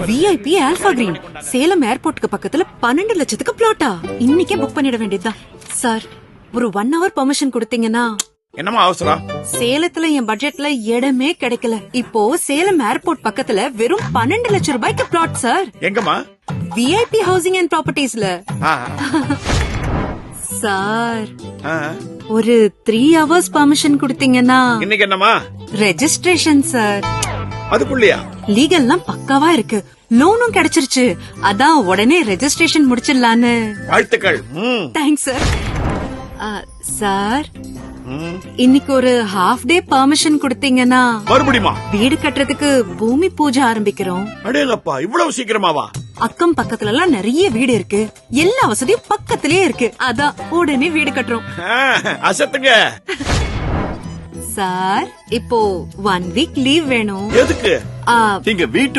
VIP alpha green Salem ஏர்போர்ட்டுக்கு பக்கத்துல 12 லட்சத்துக்கு பிளாட்டா இன்னைக்கே புக் பண்ணிட வேண்டியதுதான். சார் ஒரு 1 hour பெர்மிஷன் கொடுத்தீங்கன்னா. என்னமா அவசரம்? சேலத்துல என் பட்ஜெட்ல இடமே கிடைக்கல. இப்போ சேலம் ஏர்போர்ட் பக்கத்துல வெறும் 12 லட்சம் ரூபாய்க்கு பிளாட் சார். எங்கம்மா? விஐபி ஹவுசிங் அண்ட் ப்ராப்பர்ட்டிஸ்ல. சார் ஒரு 3 hours பெர்மிஷன் கொடுத்தீங்கன்னா. இன்னைக்கு என்னமா? Registration sir. அதுக்குள்ளயா? லீகல்லாம் பக்காவா இருக்கு, லோனும் கிடைச்சிருச்சு. அதான் உடனே ரெஜிஸ்ட்ரேஷன் முடிச்சிடலான்னு. வாழ்த்துக்கள். Thanks sir. சார் இன்னைக்கு ஒரு ஹாஃப் டே பெர்மிஷன் கொடுத்தீங்கன்னா மறுபடியுமா? வீடு கட்டுறதுக்கு பூமி பூஜை ஆரம்பிக்கிறோம். அடேங்கப்பா, இவ்வளவு சீக்கிரமாவா? அக்கம் பக்கத்துல எல்லாம் நிறைய வீடு இருக்கு, எல்லா வசதியும் பக்கத்திலேயே இருக்கு. அதான் உடனே வீடு கட்டுறோம். அசத்துங்க. சார் இப்போ 1 week லீவ் வேணும். எதுக்கு? இங்க வீட்டு